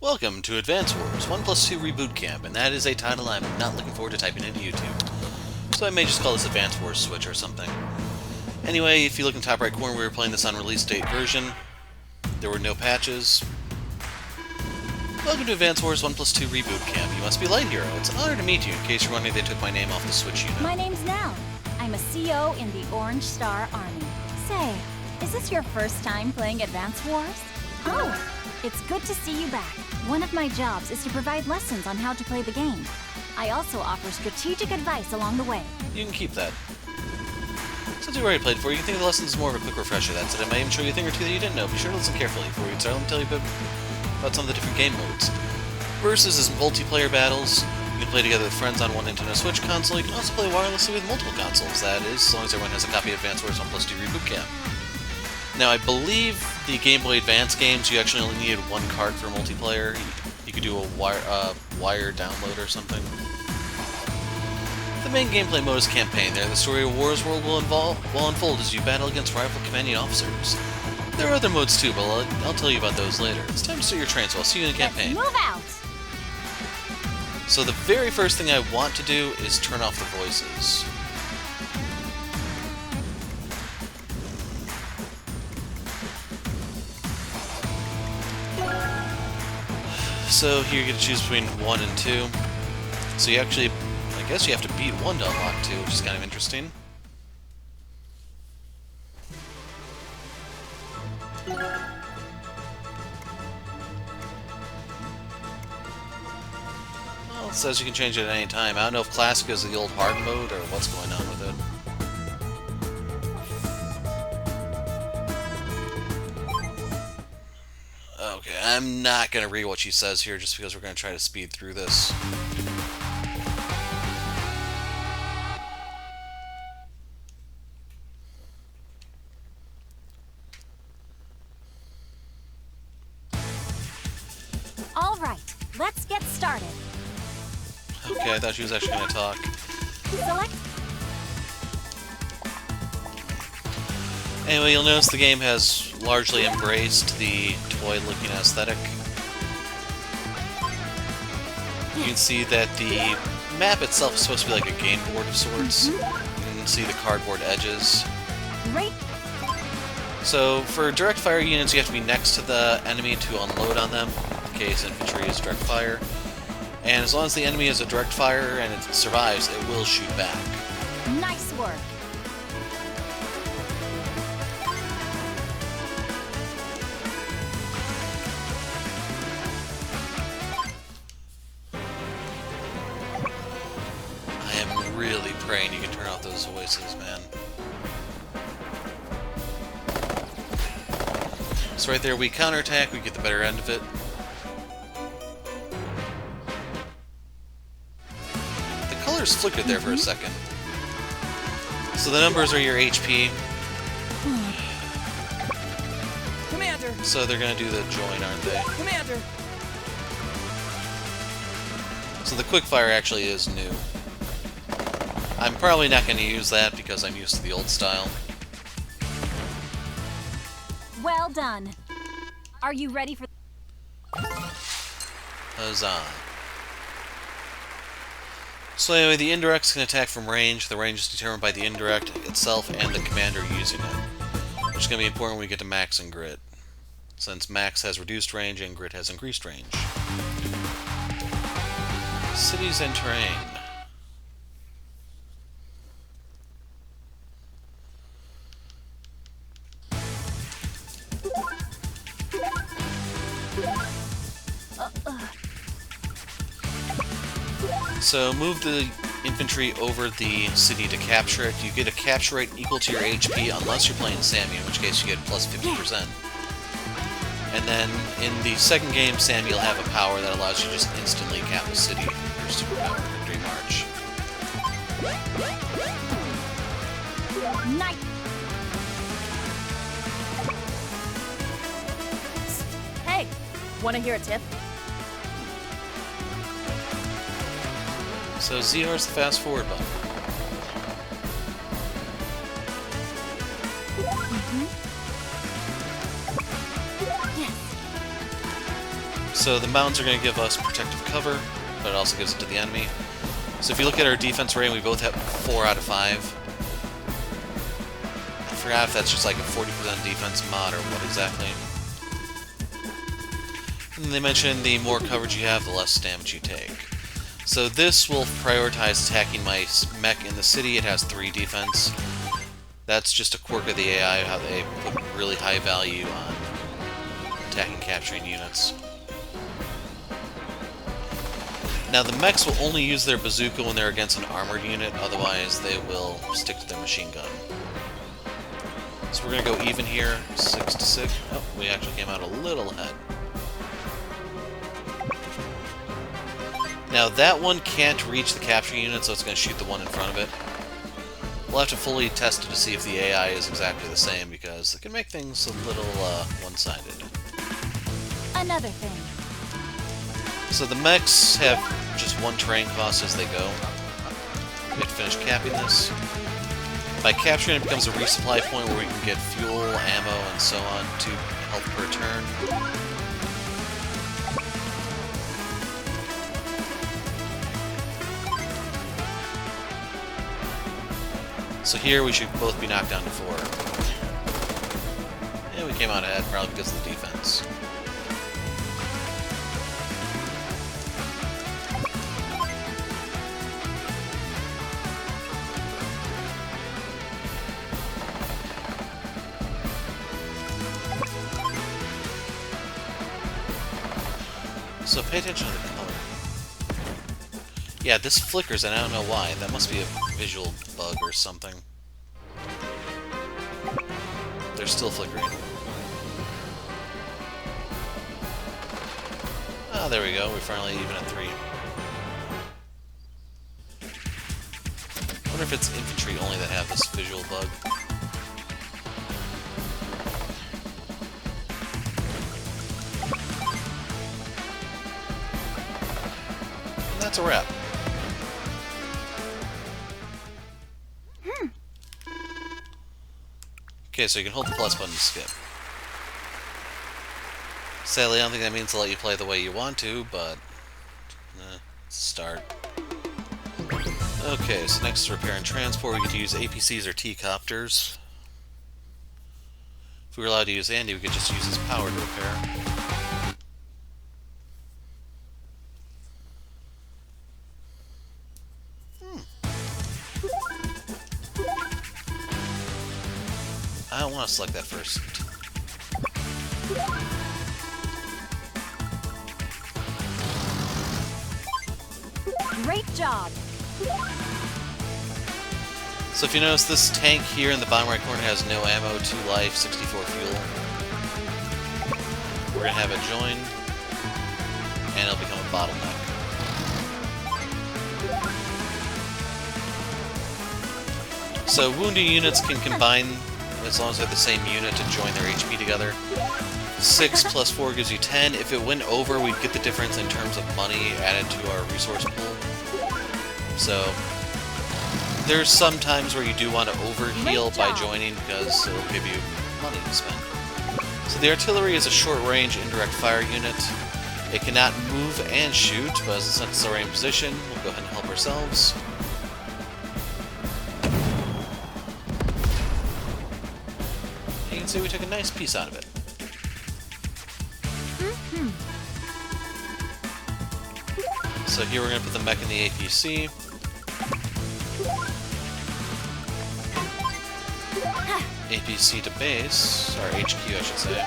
Welcome to Advance Wars 1 plus 2 Reboot Camp, and that is a title I'm not looking forward to typing into YouTube. So I may just call this Advance Wars Switch or something. Anyway, if you look in the top right corner, we were playing this on release date version. There were no patches. Welcome to Advance Wars 1 plus 2 Reboot Camp. You must be Light Hero. It's an honor to meet you. In case you're wondering, they took my name off the Switch unit. My name's Nell. I'm a CO in the Orange Star Army. Say, is this your first time playing Advance Wars? Oh, it's good to see you back. One of my jobs is to provide lessons on how to play the game. I also offer strategic advice along the way. You can keep that. Since you already played before, you can think of the lessons as more of a quick refresher. That's it. I might even show you a thing or two that you didn't know. Be sure to listen carefully before we get started. Let me tell you a bit about some of the different game modes. Versus is multiplayer battles. You can play together with friends on one Nintendo Switch console. You can also play wirelessly with multiple consoles. That is, as long as everyone has a copy of Advance Wars 1 plus 2 Reboot Camp. Now, I believe the Game Boy Advance games, you actually only needed one card for multiplayer. You could do a wire download or something. The main gameplay mode is Campaign. There, the story of Wars World will unfold as you battle against rival commanding officers. There are other modes too, but I'll tell you about those later. It's time to start your train, so I'll see you in the campaign. Let's move out! So the very first thing I want to do is turn off the voices. So here you get to choose between 1 and 2. So you actually, I guess you have to beat 1 to unlock 2, which is kind of interesting. Well, it says you can change it at any time. I don't know if Classic is the old hard mode or what's going on with it. Okay, I'm not going to read what she says here just because we're going to try to speed through this. All right, let's get started. Okay, I thought she was actually going to talk. Select. Anyway, you'll notice the game has largely embraced the toy-looking aesthetic. You can see that the map itself is supposed to be like a game board of sorts. You can see the cardboard edges. Great. So, for direct fire units, you have to be next to the enemy to unload on them, in case infantry is direct fire. And as long as the enemy is a direct fire and it survives, it will shoot back. Nice work. Really praying you can turn off those voices, man. So right there, we counterattack, we get the better end of it. The colors flickered there for a second. So the numbers are your HP. Commander! So they're gonna do the join, aren't they? Commander! So the quickfire actually is new. I'm probably not going to use that because I'm used to the old style. Well done. Are you ready for... Huzzah. So anyway, the indirects can attack from range. The range is determined by the indirect itself and the commander using it, which is going to be important when we get to Max and Grit, since Max has reduced range and Grit has increased range. Cities and terrain. So move the infantry over the city to capture it. You get a capture rate equal to your HP unless you're playing Sammy, in which case you get plus 50%. And then in the second game, Sammy will have a power that allows you to just instantly cap a city. Your superpower, Victory March. Nice. Hey, wanna hear a tip? So ZR is the fast forward button. So the mountains are going to give us protective cover, but it also gives it to the enemy. So if you look at our defense rating, we both have 4 out of 5. I forgot if that's just like a 40% defense mod or what exactly. And they mentioned the more coverage you have, the less damage you take. So this will prioritize attacking my mech in the city. It has 3 defense. That's just a quirk of the AI, how they put really high value on attacking capturing units. Now the mechs will only use their bazooka when they're against an armored unit, otherwise they will stick to their machine gun. So we're going to go even here, 6 to 6. Oh, we actually came out a little ahead. Now that one can't reach the capture unit, so it's going to shoot the one in front of it. We'll have to fully test it to see if the AI is exactly the same, because it can make things a little one-sided. Another thing. So the mechs have just 1 terrain cost as they go. We have to finish capping this. By capturing it becomes a resupply point where we can get fuel, ammo, and so on, 2 health per turn. So here we should both be knocked down to 4. Yeah, we came out ahead, probably because of the defense. So pay attention to the color. Yeah, this flickers and I don't know why. That must be a visual bug or something. They're still flickering. Ah, there we go. We're finally even at 3. I wonder if it's infantry only that have this visual bug. And that's a wrap. Okay, so you can hold the plus button to skip. Sadly, I don't think that means to let you play the way you want to, but... start. Okay, so next is repair and transport. We get to use APCs or T-copters. If we were allowed to use Andy, we could just use his power to repair. I don't want to select that first. Great job. So if you notice, this tank here in the bottom right corner has no ammo, 2 life, 64 fuel. We're going to have it join, and it'll become a bottleneck. So wounded units can combine as long as they have the same unit to join their HP together. 6 plus 4 gives you 10. If it went over, we'd get the difference in terms of money added to our resource pool. So there's some times where you do want to overheal by joining because it'll give you money to spend. So the artillery is a short-range indirect fire unit. It cannot move and shoot, but since it's already in position, we'll go ahead and help ourselves. You can see we took a nice piece out of it. So here we're going to put the mech in the APC. APC to base, or HQ I should say.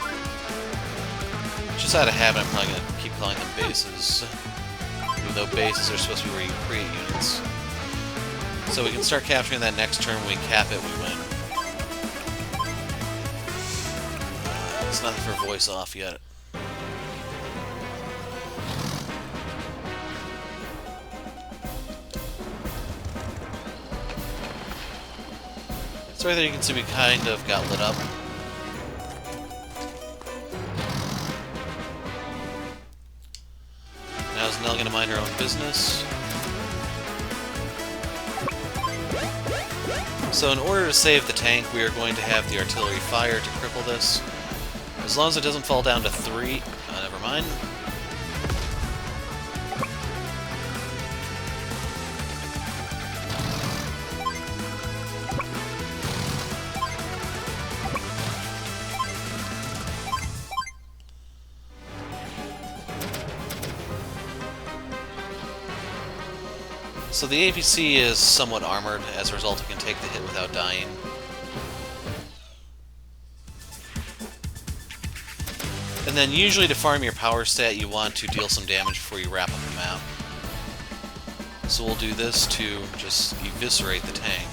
Just out of habit, I'm probably going to keep calling them bases. Even though bases are supposed to be where you create units. So we can start capturing that next turn. When we cap it, we win. It's nothing for voice off yet. So right there you can see we kind of got lit up. Now is Nell going to mind her own business? So in order to save the tank, we are going to have the artillery fire to cripple this. As long as it doesn't fall down to 3... never mind. So the APC is somewhat armored, as a result it can take the hit without dying. And then usually to farm your power stat you want to deal some damage before you wrap up the map. So we'll do this to just eviscerate the tank.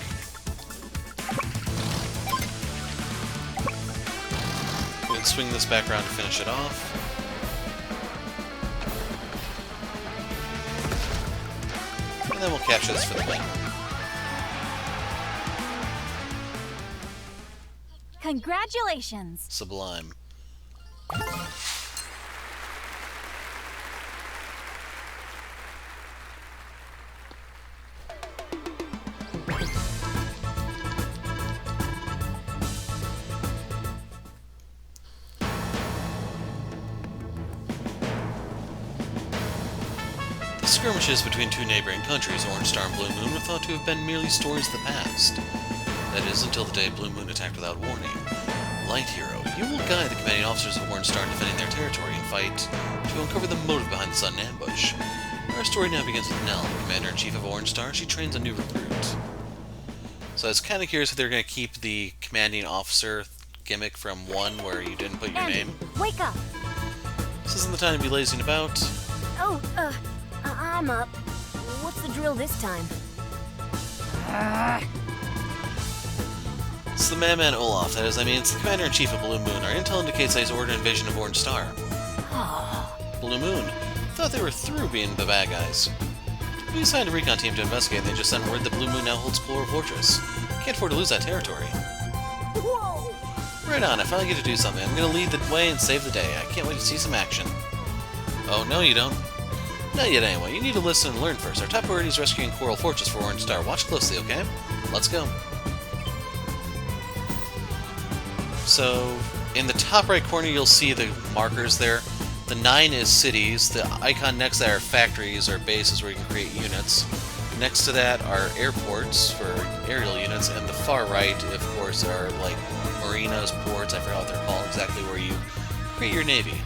We can swing this back around to finish it off. And then we'll capture this for the win. Congratulations! Sublime. The skirmishes between two neighboring countries, Orange Star and Blue Moon, were thought to have been merely stories of the past. That is, until the day Blue Moon attacked without warning. Light Hero, you will guide the commanding officers of Orange Star in defending their territory and fight to uncover the motive behind the sudden ambush. Our story now begins with Nell, Commander-in-Chief of Orange Star. She trains a new recruit. So I was kind of curious if they're going to keep the commanding officer gimmick from 1 where you didn't put your Andy, name. wake up! This isn't the time to be lazing about. Oh, I'm up. What's the drill this time? It's the madman Olaf, that is, it's the Commander-in-Chief of Blue Moon. Our intel indicates that he's ordered an invasion of Orange Star. Blue Moon. Thought they were through being the bad guys. We assigned a recon team to investigate, and they just sent word that Blue Moon now holds Coral Fortress. Can't afford to lose that territory. Whoa! Right on, I finally get to do something. I'm gonna lead the way and save the day. I can't wait to see some action. Oh, no you don't. Not yet anyway. You need to listen and learn first. Our top priority is rescuing Coral Fortress for Orange Star. Watch closely, okay? Let's go. So, in the top right corner you'll see the markers there. The 9 is cities. The icon next to that are factories or bases where you can create units. Next to that are airports for aerial units, and the far right, of course, are like marinas, ports, I forgot what they're called exactly, where you create your navy.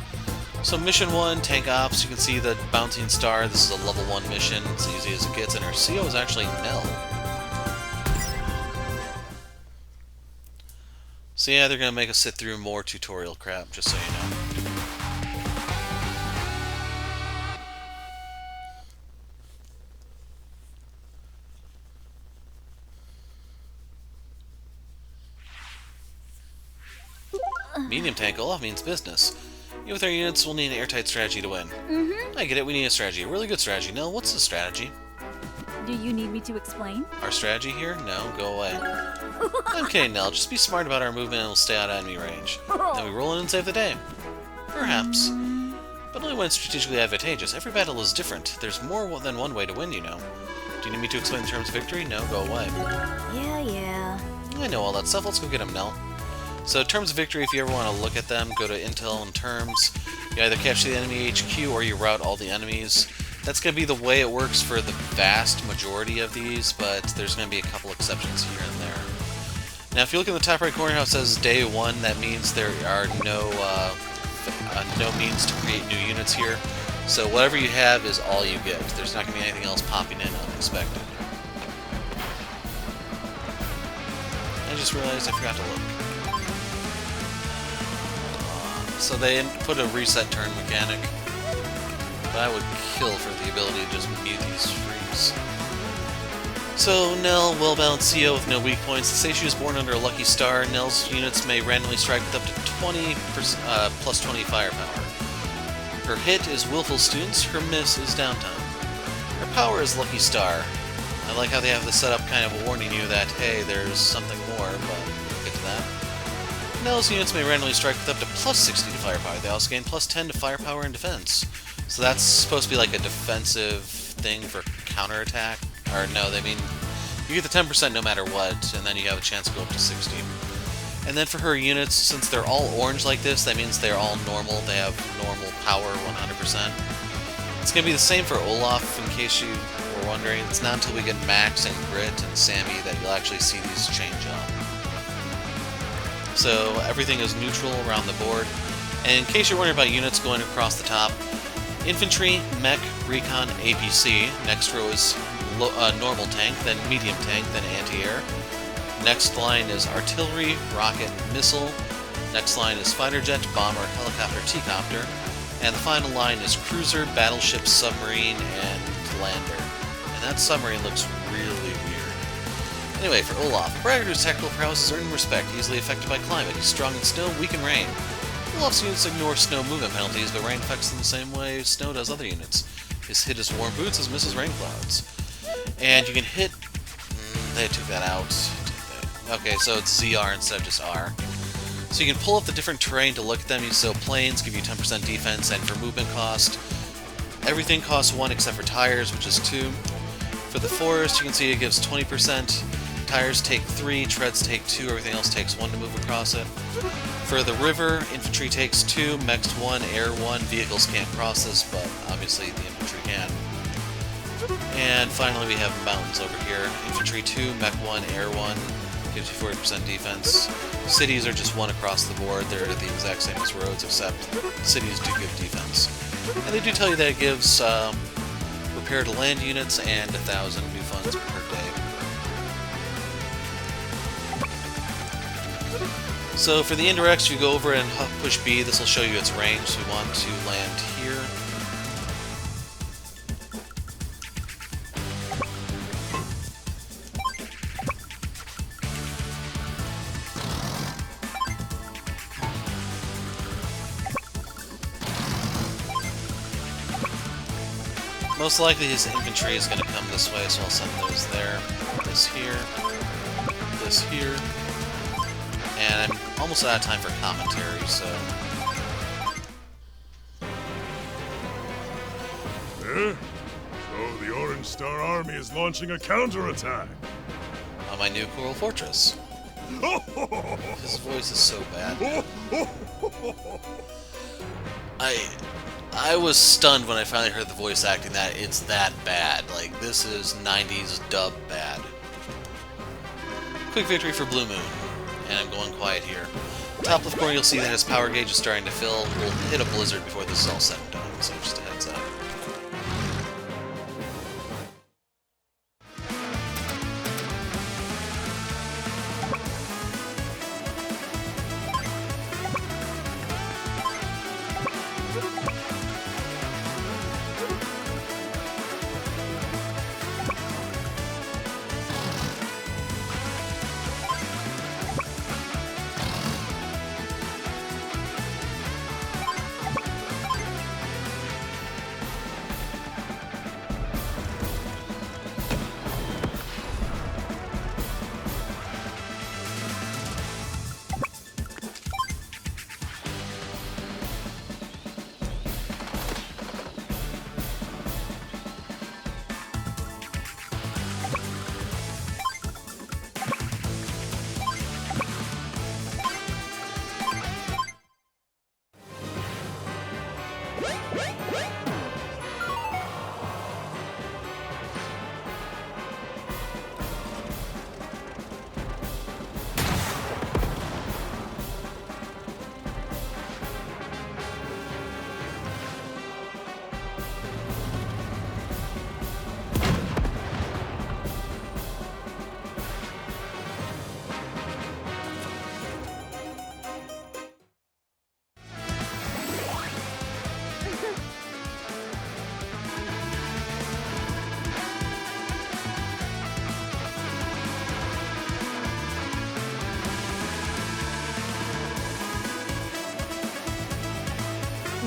So mission 1, tank ops, you can see the bouncing star. This is a level 1 mission, it's as easy as it gets, and our CO is actually Nell. So yeah, they're going to make us sit through more tutorial crap, just so you know. Medium tank Olaf means business. With our units, we'll need an airtight strategy to win. I get it, we need a strategy. A really good strategy. Nell, what's the strategy? Do you need me to explain? Our strategy here? No, go away. I'm kidding, Nell. Just be smart about our movement and we'll stay out of enemy range. Then we roll in and save the day. Perhaps. But only when it's strategically advantageous. Every battle is different. There's more than one way to win, you know. Do you need me to explain the terms of victory? No, go away. Yeah. I know all that stuff. Let's go get them, Nell. So, terms of victory, if you ever want to look at them, go to Intel and Terms. You either capture the enemy HQ or you rout all the enemies. That's going to be the way it works for the vast majority of these, but there's going to be a couple exceptions here and there. Now, if you look in the top right corner how it says Day 1, that means there are no means to create new units here. So whatever you have is all you get. There's not going to be anything else popping in unexpected. I just realized I forgot to look. So they put a reset turn mechanic, but I would kill for the ability to just mute these freaks. So Nell, well-balanced CO with no weak points. The say she was born under a lucky star. Nell's units may randomly strike with up to 20 plus 20 firepower. Her hit is willful students. Her miss is downtime. Her power is lucky star. I like how they have this set up kind of warning you that, hey, there's something more, but we'll get to that. Nell's units may randomly strike with up to plus 60 to firepower. They also gain plus 10 to firepower and defense. So that's supposed to be like a defensive thing for counterattack. Or no, they mean you get the 10% no matter what, and then you have a chance to go up to 60. And then for her units, since they're all orange like this, that means they're all normal. They have normal power 100%. It's going to be the same for Olaf, in case you were wondering. It's not until we get Max and Grit and Sammy that you'll actually see these change up. So everything is neutral around the board. And in case you're wondering about units going across the top, Infantry, Mech, Recon, APC. Next row is normal tank, then medium tank, then anti-air. Next line is artillery, rocket, missile. Next line is fighter jet, bomber, helicopter, T-copter. And the final line is cruiser, battleship, submarine, and lander. And that submarine looks really weird. Anyway, for Olaf, a braggart whose tactical prowess is earning respect, easily affected by climate. He's strong in snow, weak in rain. Olaf's units ignore snow movement penalties, but rain affects them the same way snow does other units. His hit is warm boots, his miss is rain clouds. And you can hit... they took that out. Okay, so it's ZR instead of just R. So you can pull up the different terrain to look at them. So planes give you 10% defense, and for movement cost, everything costs 1 except for tires, which is 2. For the forest, you can see it gives 20%. Tires take 3, treads take 2, everything else takes 1 to move across it. For the river, infantry takes 2, mechs 1, air 1. Vehicles can't cross this, but obviously the infantry can. And finally we have mountains over here. Infantry 2, mech 1, air 1. Gives you 40% defense. Cities are just 1 across the board. They're the exact same as roads, except cities do give defense. And they do tell you that it gives repair to land units and 1,000 new funds per day. So for the indirects, you go over and push B. This will show you its range. So we want to land here. Most likely his infantry is going to come this way, so I'll send those there. This here. This here. And I'm almost out of time for commentary, so... So the Orange Star Army is launching a counterattack! On my new Coral Fortress. His voice is so bad. I was stunned when I finally heard the voice acting that it's that bad. Like, this is 90s dub bad. Quick victory for Blue Moon. And I'm going quiet here. Top left corner, you'll see that his power gauge is starting to fill. We'll hit a blizzard before this is all said and done, so just a heads up.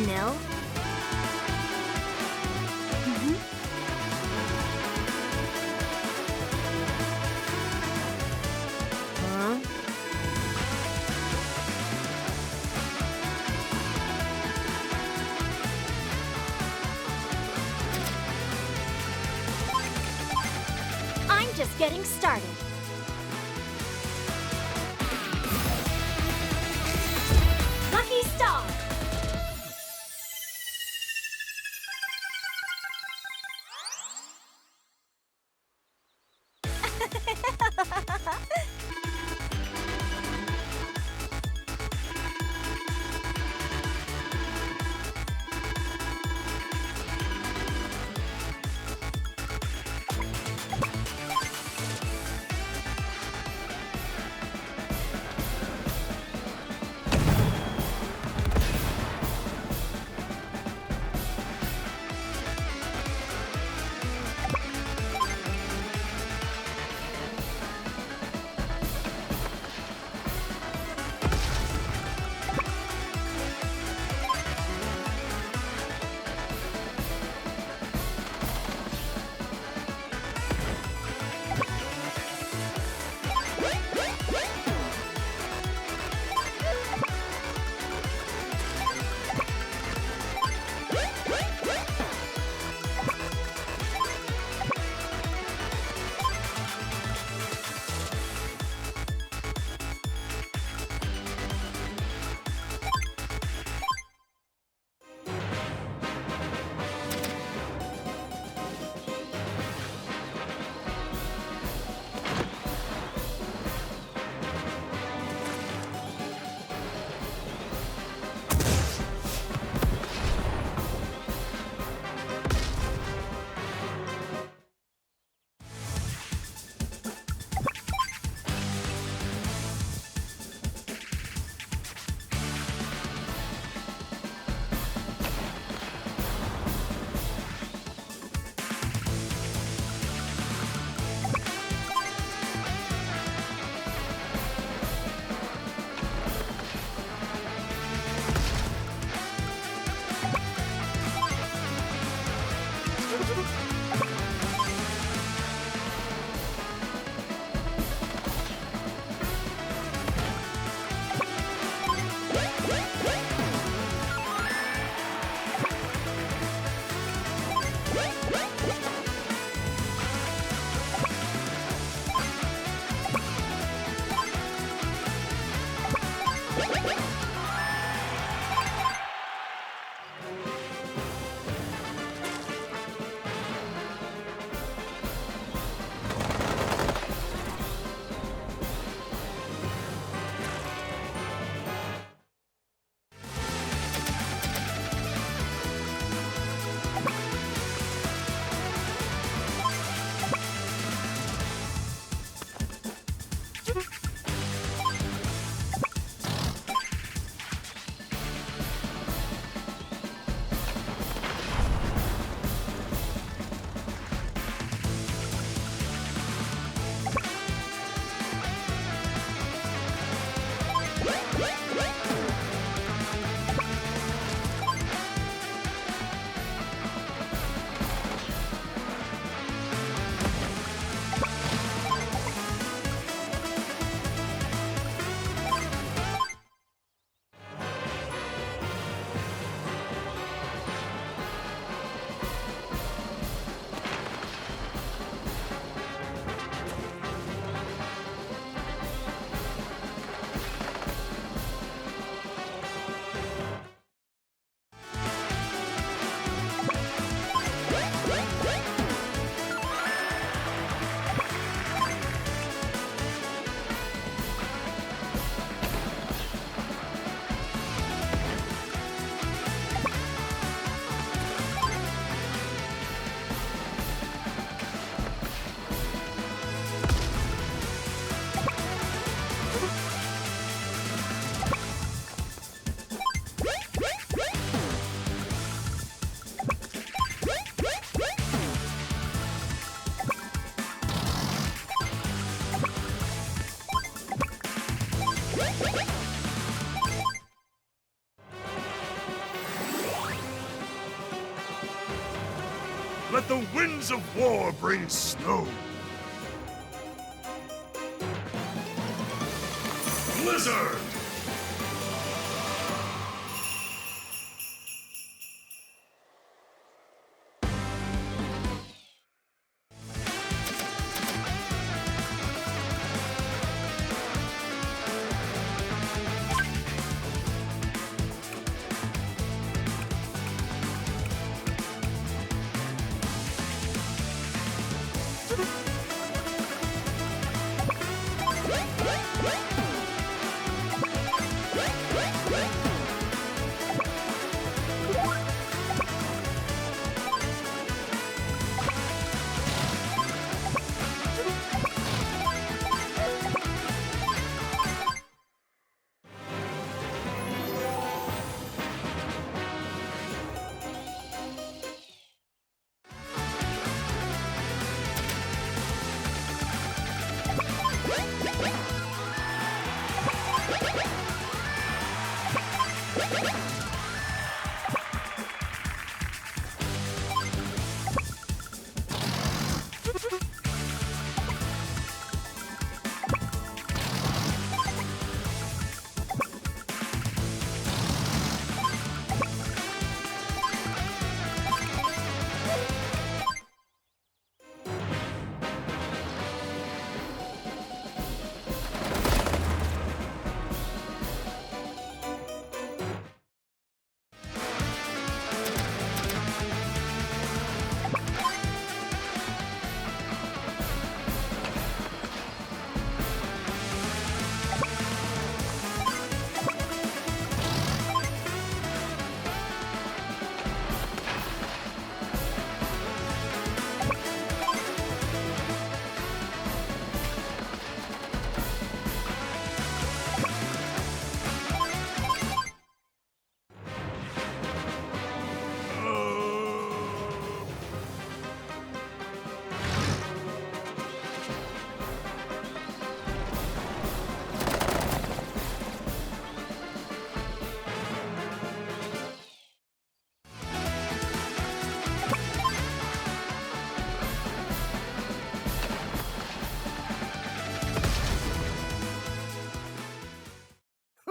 No? Huh? I'm just getting started. Lucky Star! winds of war bring snow. Blizzard!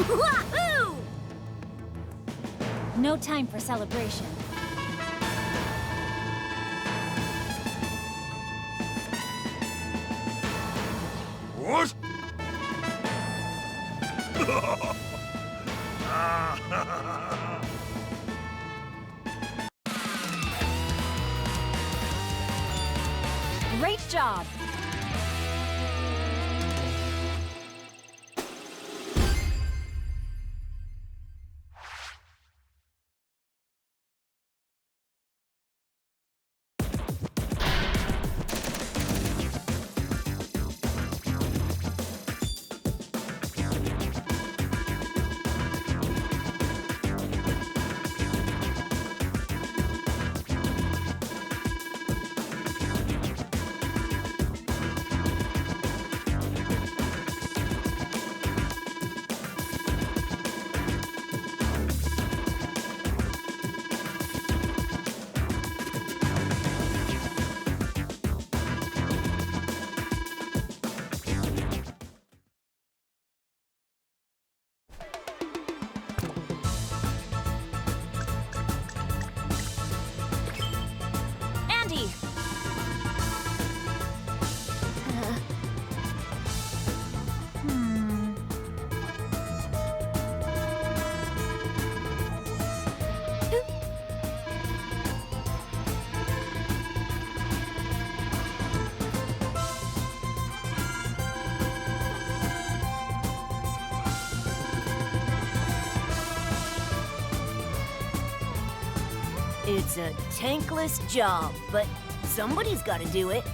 Wahoo! No time for celebration. What? Great job! Andy! It's a tankless job, but somebody's got to do it.